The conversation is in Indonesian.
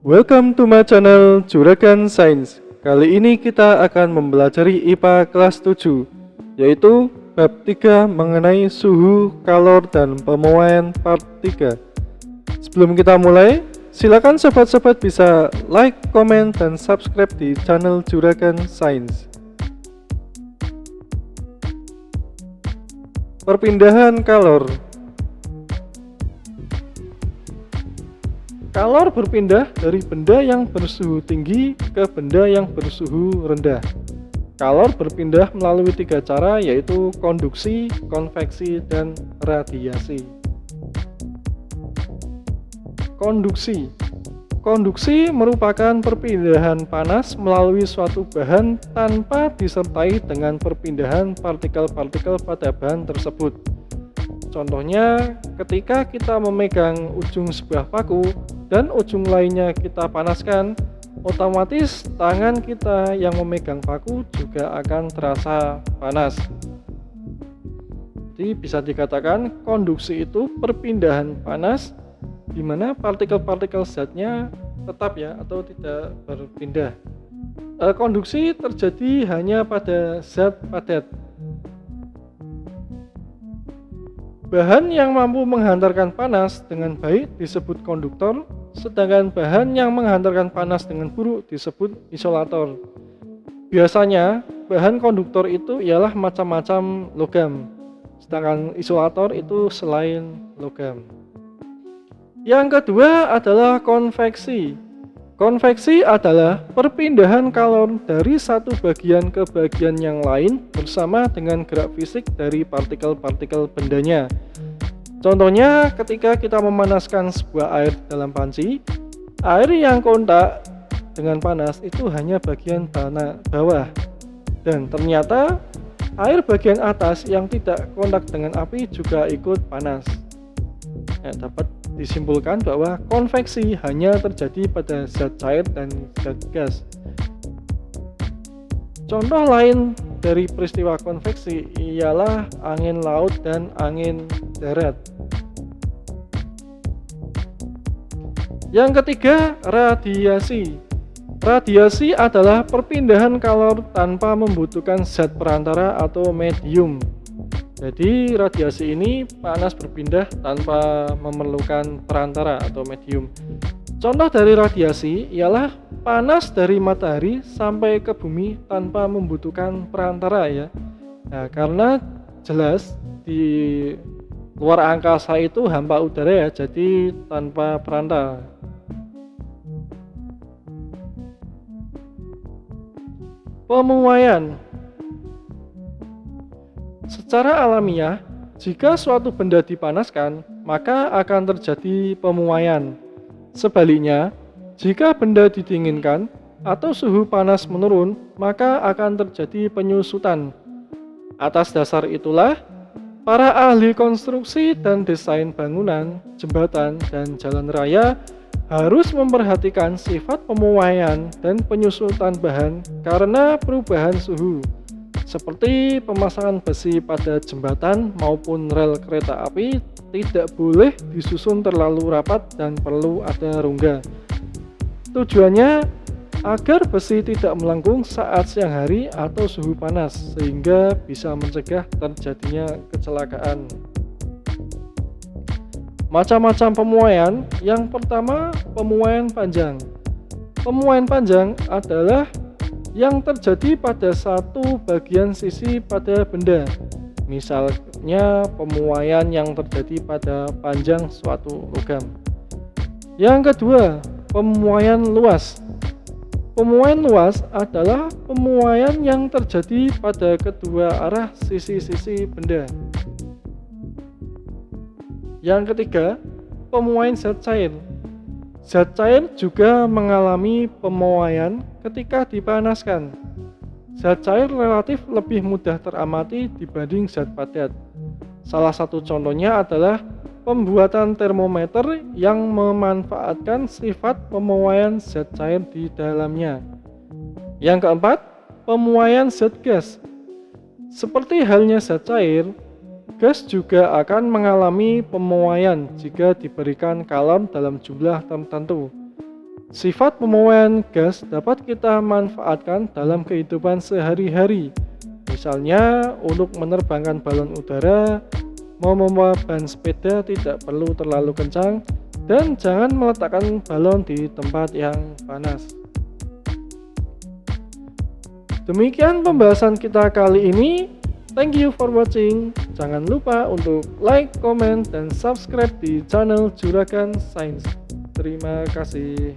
Welcome to my channel Juragan Science. Kali ini kita akan mempelajari IPA kelas 7, yaitu bab 3 mengenai suhu, kalor, dan pemuaian part 3. Sebelum kita mulai, silakan sobat-sobat bisa like, komen, dan subscribe di channel Juragan Science. Perpindahan kalor. Kalor berpindah dari benda yang bersuhu tinggi ke benda yang bersuhu rendah. Kalor berpindah melalui 3 cara, yaitu konduksi, konveksi, dan radiasi. Konduksi. Konduksi merupakan perpindahan panas melalui suatu bahan tanpa disertai dengan perpindahan partikel-partikel pada bahan tersebut. Contohnya, ketika kita memegang ujung sebuah paku dan ujung lainnya kita panaskan, otomatis tangan kita yang memegang paku juga akan terasa panas. Jadi bisa dikatakan konduksi itu perpindahan panas di mana partikel-partikel zatnya tetap atau tidak berpindah. Konduksi terjadi hanya pada zat padat. Bahan yang mampu menghantarkan panas dengan baik disebut konduktor, sedangkan bahan yang menghantarkan panas dengan buruk disebut isolator. Biasanya, bahan konduktor itu ialah macam-macam logam, sedangkan isolator itu selain logam. Yang kedua adalah konveksi. Konveksi adalah perpindahan kalor dari satu bagian ke bagian yang lain bersama dengan gerak fisik dari partikel-partikel bendanya. Contohnya, ketika kita memanaskan sebuah air dalam panci, air yang kontak dengan panas itu hanya bagian bawah, dan ternyata air bagian atas yang tidak kontak dengan api juga ikut panas. Dapat disimpulkan bahwa konveksi hanya terjadi pada zat cair dan zat gas. Contoh lain dari peristiwa konveksi ialah angin laut dan angin darat. Yang ketiga, radiasi. Radiasi adalah perpindahan kalor tanpa membutuhkan zat perantara atau medium. Jadi radiasi ini panas berpindah tanpa memerlukan perantara atau medium. Contoh dari radiasi ialah panas dari matahari sampai ke bumi tanpa membutuhkan perantara karena jelas di luar angkasa itu hampa udara jadi tanpa perantara. Pemuaian. Secara alamiah, jika suatu benda dipanaskan, maka akan terjadi pemuaian. Sebaliknya, jika benda didinginkan atau suhu panas menurun, maka akan terjadi penyusutan. Atas dasar itulah, para ahli konstruksi dan desain bangunan, jembatan, dan jalan raya harus memperhatikan sifat pemuaian dan penyusutan bahan karena perubahan suhu. Seperti pemasangan besi pada jembatan maupun rel kereta api tidak boleh disusun terlalu rapat dan perlu ada rongga. Tujuannya agar besi tidak melengkung saat siang hari atau suhu panas sehingga bisa mencegah terjadinya kecelakaan. Macam-macam pemuaian. Yang pertama, pemuaian panjang. Pemuaian panjang adalah yang terjadi pada satu bagian sisi pada benda. Misalnya pemuaian yang terjadi pada panjang suatu logam. Yang kedua, pemuaian luas. Pemuaian luas adalah pemuaian yang terjadi pada kedua arah sisi-sisi benda. Yang ketiga, pemuaian zat cair. Zat cair juga mengalami pemuaian ketika dipanaskan. Zat cair relatif lebih mudah teramati dibanding zat padat. Salah satu contohnya adalah pembuatan termometer yang memanfaatkan sifat pemuaian zat cair di dalamnya. Yang keempat, pemuaian zat gas. Seperti halnya zat cair, gas juga akan mengalami pemuaian jika diberikan kalor dalam jumlah tertentu. Sifat pembuangan gas dapat kita manfaatkan dalam kehidupan sehari-hari. Misalnya untuk menerbangkan balon udara, membawa ban sepeda tidak perlu terlalu kencang, dan jangan meletakkan balon di tempat yang panas. Demikian pembahasan kita kali ini. Thank you for watching. Jangan lupa untuk like, comment, dan subscribe di channel Juragan Sains. Terima kasih.